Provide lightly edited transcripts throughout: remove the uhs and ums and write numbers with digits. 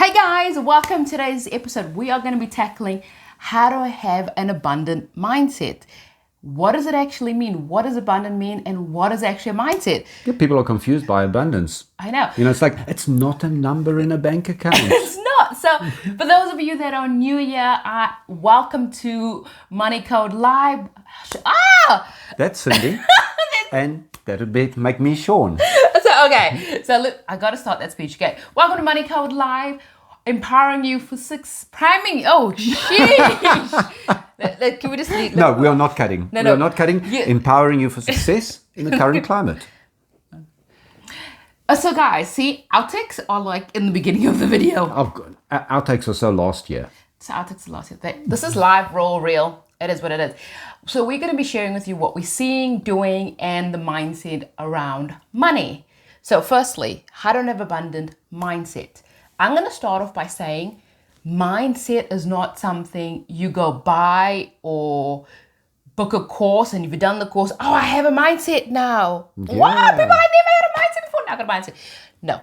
Hey guys, welcome to today's episode. We are going to be tackling how to have an abundant mindset. What does it actually mean? What does abundant mean? And what is actually a mindset? Yeah, people are confused by abundance. I know. It's like, it's not a number in a bank account. It's not. So, for those of you that are new here, welcome to Money Code Live. That's Cindy. And that would make me Sean. So look, I got to start that speech. Okay. Welcome to Money Code Live, empowering you for priming. Oh, sheesh. Can we just leave? No, we are not cutting. No. We are not cutting. Empowering you for success in the current climate. So guys, see, outtakes are like in the beginning of the video. Outtakes are so last year. So outtakes are last year. This is live, raw, real. It is what it is. So we're going to be sharing with you what we're seeing, doing, and the mindset around money. So firstly, how to have abundant mindset. I'm going to start off by saying mindset is not something you go buy or book a course and if you've done the course, oh, I have a mindset now. Yeah. What? People, I never had a mindset before. Now I got a mindset. No.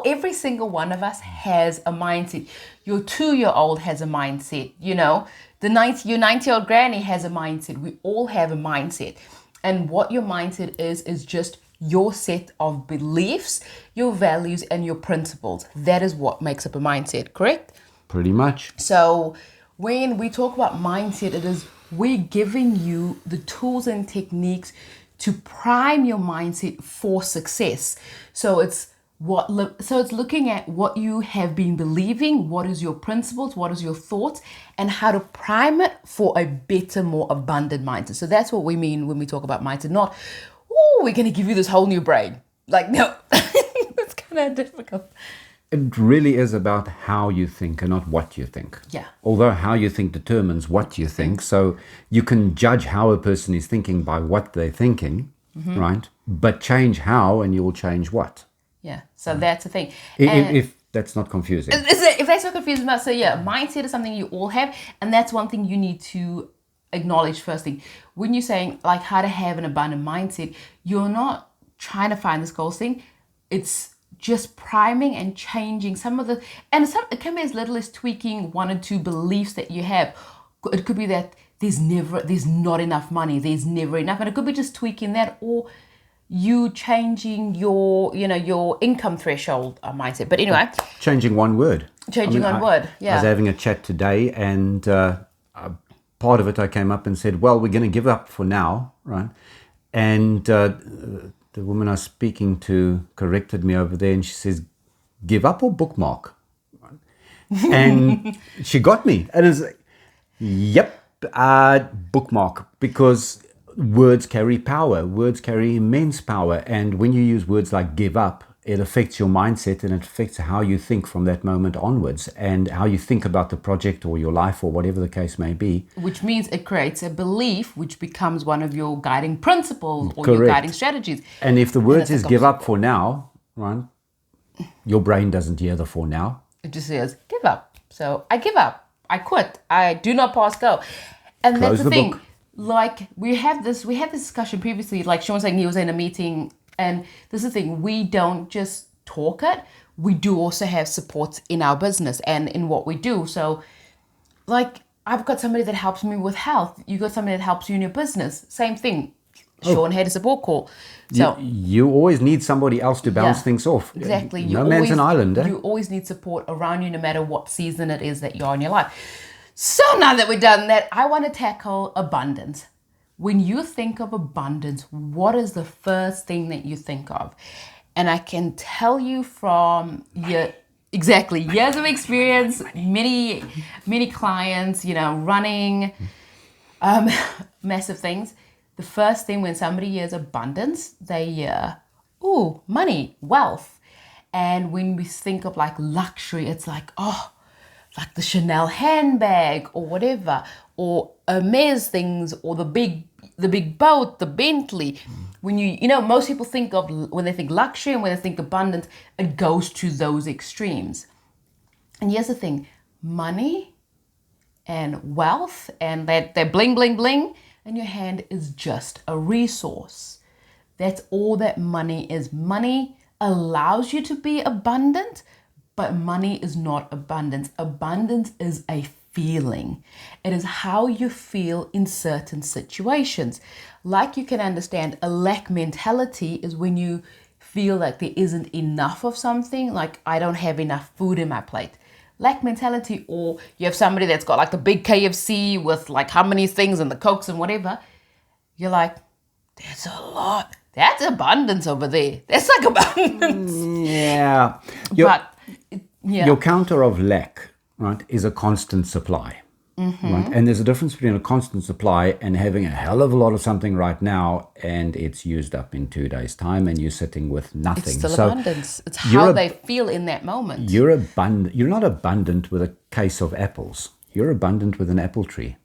Every single one of us has a mindset. Your 2-year-old has a mindset, your 90-year-old granny has a mindset. We all have a mindset. And what your mindset is just your set of beliefs, your values, and your principles. That is what makes up a mindset, correct? Pretty much. So when we talk about mindset, it is we're giving you the tools and techniques to prime your mindset for success. So it's looking at what you have been believing, what is your principles, what is your thoughts, and how to prime it for a better, more abundant mindset. So that's what we mean when we talk about mindset. Not, we're going to give you this whole new brain. Like, no, it's kind of difficult. It really is about how you think and not what you think. Yeah. Although how you think determines what you think. So you can judge how a person is thinking by what they're thinking, right? But change how and you'll change what. Yeah. So that's the thing. If that's not confusing. If that's not confusing, so yeah, mindset is something you all have. And that's one thing you need to acknowledge first thing. When you're saying like how to have an abundant mindset, you're not trying to find this goal thing. It's just priming and changing it can be as little as tweaking 1 or 2 beliefs that you have. It could be that there's not enough money, there's never enough, and it could be just tweaking that, or you changing your income threshold mindset. But anyway, changing one word. One word. Yeah. I was having a chat today, and part of it I came up and said, well, we're going to give up for now, right? And the woman I was speaking to corrected me over there, and she says, give up or bookmark? And she got me. And it's like, yep, bookmark, because words carry power. Words carry immense power. And when you use words like give up, it affects your mindset and it affects how you think from that moment onwards and how you think about the project or your life or whatever the case may be. Which means it creates a belief which becomes one of your guiding principles or Correct. your guiding strategies. And if the words is give up for now, right, your brain doesn't hear the for now. It just says give up. So I give up. I quit. I do not pass go. And Close that's the thing. book. Like we had this discussion previously, like Sean was saying he was in a meeting, and this is the thing, we don't just talk it, we do also have supports in our business and in what we do. So like I've got somebody that helps me with health, you got somebody that helps you in your business, same thing. Sean had a support call. So you always need somebody else to bounce things off. Exactly. No man's an island. You always need support around you no matter what season it is that you're in your life. So now that we've done that, I want to tackle abundance. When you think of abundance, what is the first thing that you think of? And I can tell you from years of experience, many clients, running massive things. The first thing when somebody hears abundance, they hear, money, wealth. And when we think of like luxury, it's like, like the Chanel handbag or whatever, or Hermes things, or the big boat, the Bentley. When most people think of, when they think luxury and when they think abundance, it goes to those extremes. And here's the thing, money and wealth and that bling, bling, bling in your hand is just a resource. That's all that money is. Money allows you to be abundant, But money is not abundance. Abundance is a feeling. It is how you feel in certain situations. Like you can understand, a lack mentality is when you feel like there isn't enough of something, like I don't have enough food in my plate. Lack mentality, or you have somebody that's got like the big KFC with like how many things and the Cokes and whatever. You're like, there's a lot. That's abundance over there. That's like abundance. Yeah. Your counter of lack, right, is a constant supply. Right? And there's a difference between a constant supply and having a hell of a lot of something right now and it's used up in 2 days' time and you're sitting with nothing. It's still abundance. It's how they feel in that moment. You're not abundant with a case of apples. You're abundant with an apple tree.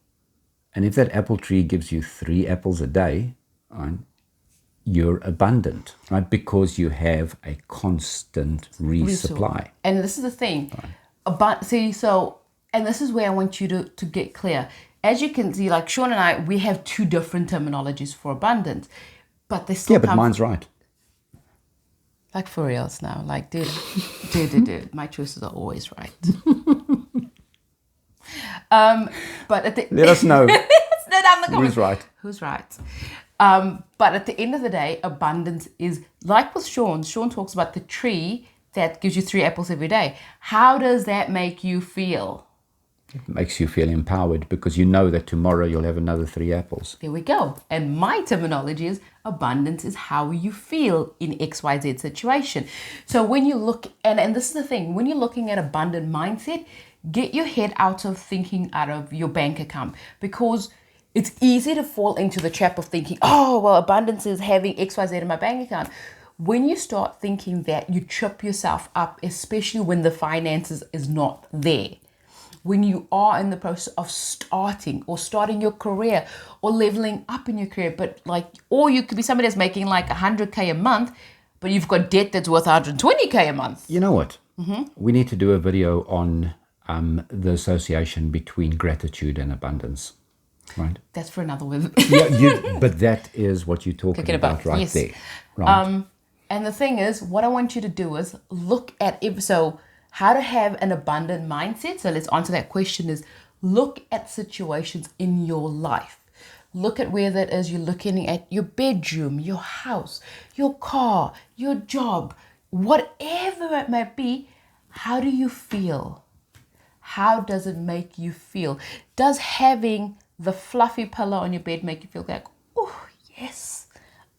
And if that apple tree gives you 3 apples a day, right, you're abundant, right? Because you have a constant resupply. And this is the thing. And this is where I want you to get clear. As you can see, like Sean and I, we have 2 different terminologies for abundance, but they still Yeah, but mine's right. Like for reals now. Like, dude, my choices are always right. But at the Let us know. Who's right? Who's right? But at the end of the day, abundance is like with Sean. Sean talks about the tree that gives you 3 apples every day. How does that make you feel? It makes you feel empowered because you know that tomorrow you'll have another 3 apples. There we go. And my terminology is abundance is how you feel in XYZ situation. So when you look, and this is the thing, when you're looking at abundant mindset, get your head out of thinking out of your bank account, because it's easy to fall into the trap of thinking, oh, well, abundance is having XYZ in my bank account. When you start thinking that, you trip yourself up, especially when the finances is not there. When you are in the process of starting your career or leveling up in your career, or you could be somebody that's making like 100K a month, but you've got debt that's worth 120K a month. You know what? We need to do a video on the association between gratitude and abundance, right? That's for another one. But that is what you're talking about right there. Right. And the thing is, what I want you to do is look at how to have an abundant mindset. So let's answer that question is look at situations in your life. Look at where that is. You're looking at your bedroom, your house, your car, your job, whatever it might be. How do you feel? How does it make you feel? Does having the fluffy pillow on your bed make you feel like, oh, yes,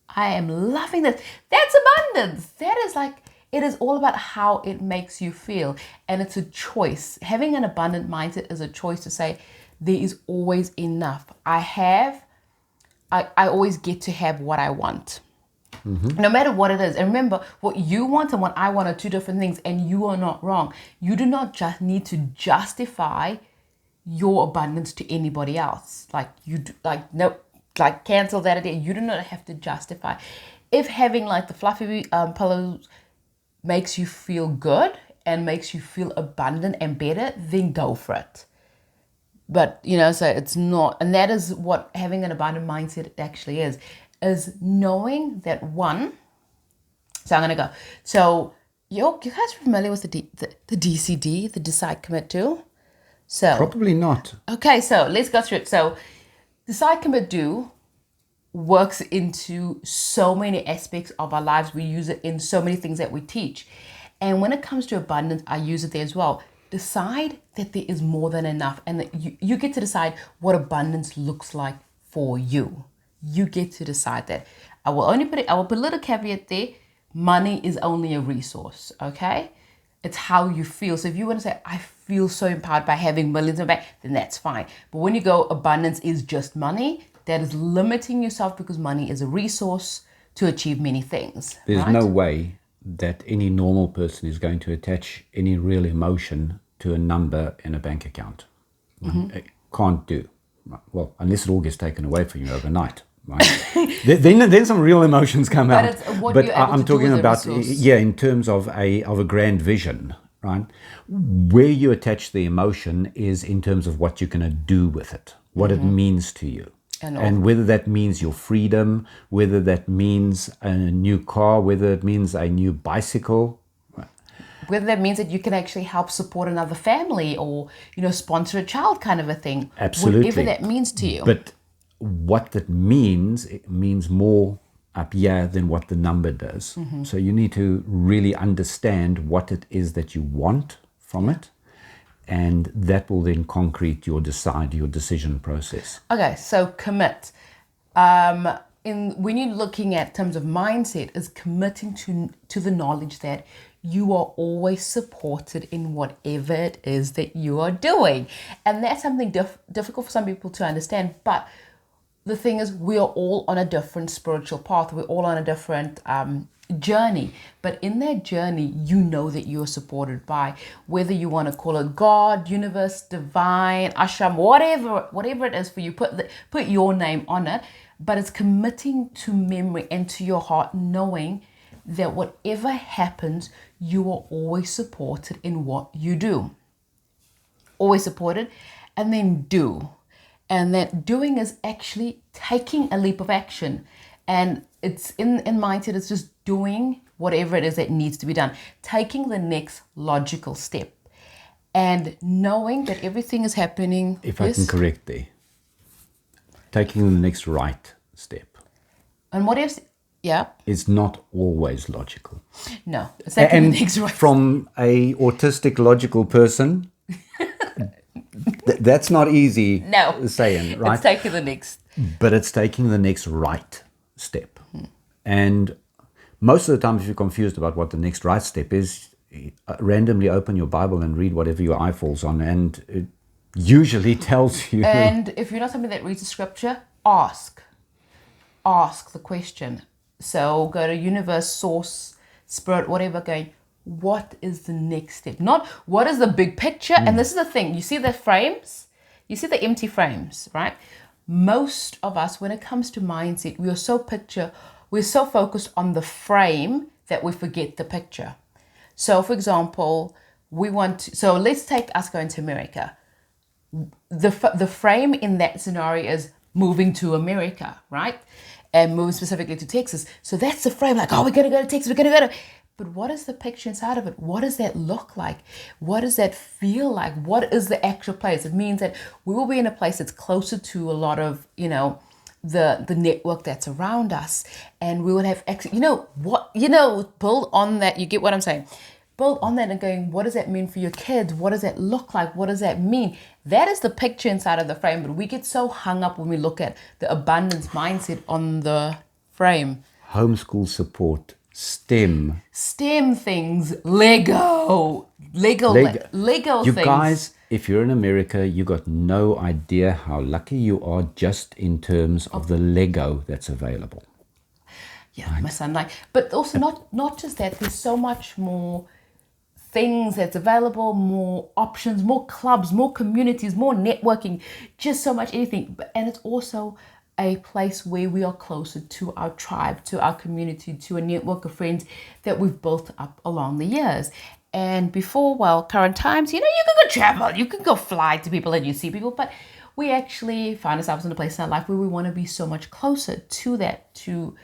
I am loving this? That's abundance. That is like, it is all about how it makes you feel. And it's a choice. Having an abundant mindset is a choice to say, there is always enough. I always get to have what I want. No matter what it is. And remember, what you want and what I want are 2 different things, and you are not wrong. You do not just need to justify your abundance to anybody else. Cancel that idea. You do not have to justify. If having like the fluffy pillows makes you feel good and makes you feel abundant and better, then go for it. But, so it's not, and that is what having an abundant mindset actually is knowing that so I'm going to go. So you guys familiar with the DCD, the Decide, Commit, Do? So probably not. Okay, so let's go through it. So Decide, Commit, Do works into so many aspects of our lives. We use it in so many things that we teach. And when it comes to abundance, I use it there as well. Decide that there is more than enough, and that you get to decide what abundance looks like for you. You get to decide that. I will put a little caveat there. Money is only a resource, okay? It's how you feel. So if you want to say, I feel so empowered by having millions in the bank, then that's fine. But when you go, abundance is just money, that is limiting yourself, because money is a resource to achieve many things. There's no way that any normal person is going to attach any real emotion to a number in a bank account. It can't do. Well, unless it all gets taken away from you overnight. Right? then some real emotions come out. But I'm talking about, in terms of a grand vision, right? Where you attach the emotion is in terms of what you're going to do with it, what it means to you. And whether that means your freedom, whether that means a new car, whether it means a new bicycle. Whether that means that you can actually help support another family or, sponsor a child kind of a thing. Absolutely. Whatever that means to you. But what that means, it means more up here than what the number does. So you need to really understand what it is that you want from it, and that will then concrete your decision process. Okay, so commit. When you're looking at terms of mindset, is committing to the knowledge that you are always supported in whatever it is that you are doing. And that's something difficult for some people to understand. But the thing is, we are all on a different spiritual path. We're all on a different journey. But in that journey, you know that you are supported by, whether you want to call it God, universe, divine, ashram, whatever it is for you, put your name on it. But it's committing to memory and to your heart, knowing that whatever happens, you are always supported in what you do. Always supported, and then do. And that doing is actually taking a leap of action. And it's in mindset, it's just doing whatever it is that needs to be done. Taking the next logical step. And knowing that everything is happening. If I can correct there. Taking the next right step. And what if, yeah? It's not always logical. No, it's taking the next right step. From a autistic logical person, that's not easy saying, right? It's taking the next. But it's taking the next right step. And most of the time, if you're confused about what the next right step is, randomly open your Bible and read whatever your eye falls on, and it usually tells you. And if you're not somebody that reads the scripture, ask the question. So go to universe, source, spirit, whatever, going, what is the next step? Not what is the big picture. And this is the thing, you see the frames, you see the empty frames, right? Most of us, when it comes to mindset, we're so focused on the frame that we forget the picture. So for example, let's take us going to America. The frame in that scenario is moving to America, right? And moving specifically to Texas. So that's the frame, like, we're going to go to Texas, we're going to go to... But what is the picture inside of it? What does that look like? What does that feel like? What is the actual place? It means that we will be in a place that's closer to a lot of, the network that's around us. And we will have access, build on that. You get what I'm saying? Build on that and going, what does that mean for your kids? What does that look like? What does that mean? That is the picture inside of the frame. But we get so hung up when we look at the abundance mindset on the frame. Homeschool support. STEM things, Lego you things. Guys, if you're in America, you got no idea how lucky you are just in terms of the Lego that's available. Yeah, right. My son but also not just that. There's so much more things that's available, more options, more clubs, more communities, more networking, just so much anything. And it's also a place where we are closer to our tribe, to our community, to a network of friends that we've built up along the years. And before, current times, you can go travel, you can go fly to people and you see people, but we actually find ourselves in a place in our life where we want to be so much closer to that, to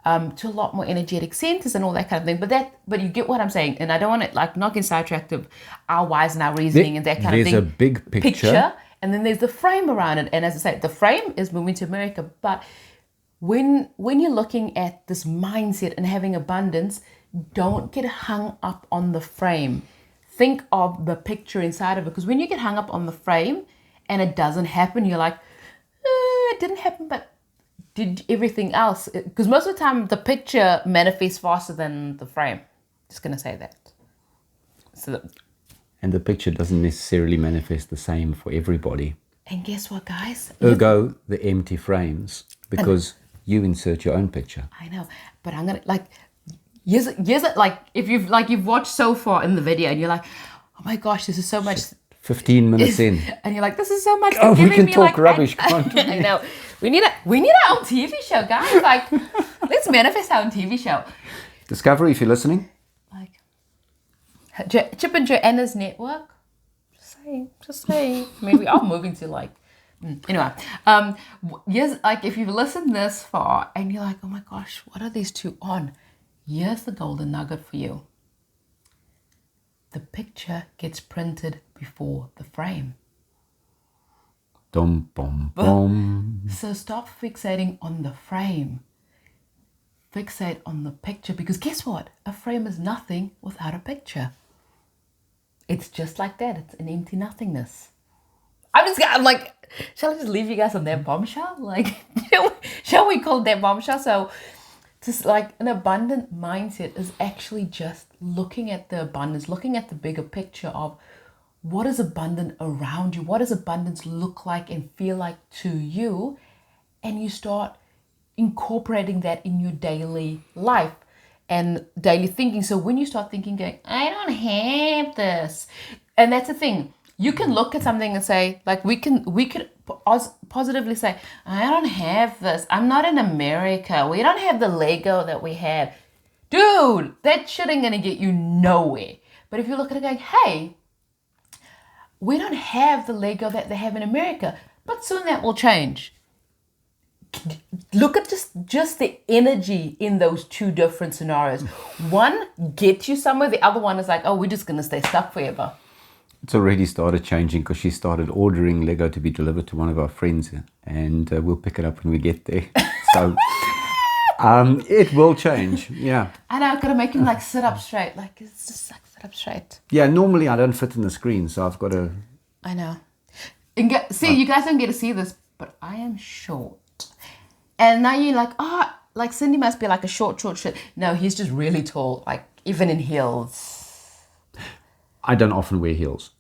a lot more energetic centers and all that kind of thing. But you get what I'm saying. And I don't want to not get sidetracked of our whys and our reasoning and that kind of thing. There's a big picture. And then there's the frame around it. And as I say, the frame is moving to America. But when you're looking at this mindset and having abundance, don't get hung up on the frame. Think of the picture inside of it. Because when you get hung up on the frame and it doesn't happen, you're like, it didn't happen, but did everything else? Because most of the time, the picture manifests faster than the frame. Just going to say that. And the picture doesn't necessarily manifest the same for everybody. And guess what, guys? Ergo, the empty frames, because you insert your own picture. I know, but I'm gonna if you've watched so far in the video and you're like, oh my gosh, this is so much. 15 minutes in, and you're like, this is so much. We can talk rubbish, can't we? I know. We need our own TV show, guys. Let's manifest our own TV show. Discovery, if you're listening. Chip and Joanna's network. Just saying. Maybe we are moving to anyway. Yes, if you've listened this far and you're like, oh my gosh, what are these two on? Here's the golden nugget for you. picture gets printed before the frame. Dum, bum, bum. So stop fixating on the frame. Fixate on the picture, because guess what? A frame is nothing without a picture. It's just like that. It's an empty nothingness. I'm like, shall I just leave you guys on that bombshell? Like, shall we call it that bombshell? So just like an abundant mindset is actually just looking at the abundance, looking at the bigger picture of what is abundant around you? What does abundance look like and feel like to you? And you start incorporating that in your daily life and daily thinking. So when you start thinking, going, I don't have this. And that's the thing. You can look at something and say, like we could positively say, I don't have this. I'm not in America. We don't have the Lego that we have. Dude, that shit ain't gonna get you nowhere. But if you look at it going, hey, we don't have the Lego that they have in America, but soon that will change. Look at just the energy in those two different scenarios. One gets you somewhere. The other one is like, oh, we're just going to stay stuck forever. It's already started changing because she started ordering Lego to be delivered to one of our friends, and we'll pick it up when we get there. So it will change. Yeah. And I've got to make him like sit up straight. Like, it's just like sit up straight. Yeah, normally I don't fit in the screen, so I've got to... I know. And you guys don't get to see this, but I am short. And now you're like, oh, like Cindy must be like a short shit. No, he's just really tall, like even in heels. I don't often wear heels.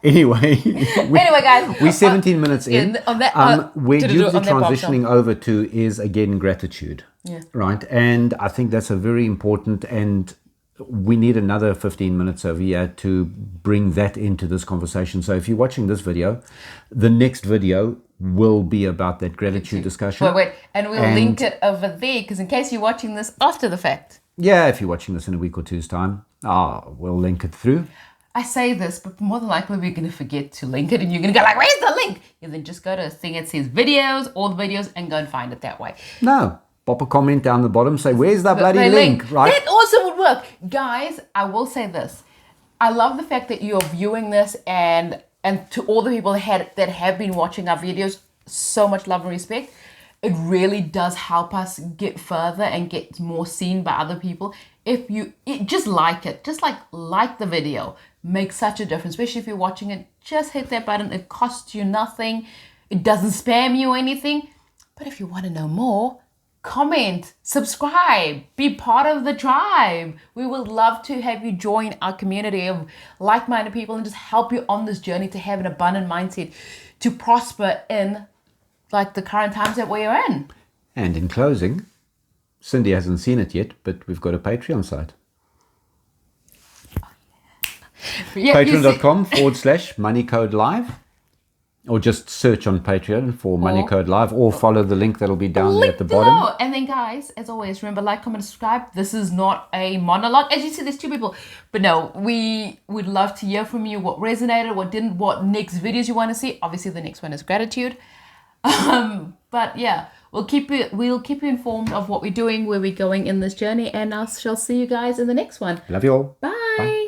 Anyway, guys, we're 17 minutes in. On that, where you're transitioning over to is again gratitude. Yeah. Right. And I think that's a very important, and we need another 15 minutes over here to bring that into this conversation. So if you're watching this video, the next video will be about that gratitude discussion. Wait, and we'll link it over there, because in case you're watching this after the fact. Yeah, if you're watching this in a week or two's time, we'll link it through. I say this, but more than likely we're going to forget to link it, and you're going to go like, where's the link? And then just go to a thing that says videos, all the videos, and go and find it that way. No. Pop a comment down the bottom, say, where's that bloody link, right? That also would work. Guys, I will say this. I love the fact that you're viewing this, and to all the people that have been watching our videos, so much love and respect. It really does help us get further and get more seen by other people. If you just like it, just like the video, makes such a difference, especially if you're watching it. Just hit that button. It costs you nothing. It doesn't spam you or anything. But if you want to know more, comment, subscribe, be part of the tribe. We would love to have you join our community of like-minded people and just help you on this journey to have an abundant mindset, to prosper in like the current times that we are in. And in closing, Cindy hasn't seen it yet, but we've got a Patreon site. Yeah, Patreon.com/MoneyCodeLive. Or just search on Patreon for Money Code Live, or follow the link that'll be down there at the bottom. And then guys, as always, remember, like, comment, subscribe. This is not a monologue. As you see, there's two people. But no, we would love to hear from you what resonated, what didn't, what next videos you want to see. Obviously, the next one is gratitude. But yeah, we'll keep you informed of what we're doing, where we're going in this journey. And I shall see you guys in the next one. Love you all. Bye.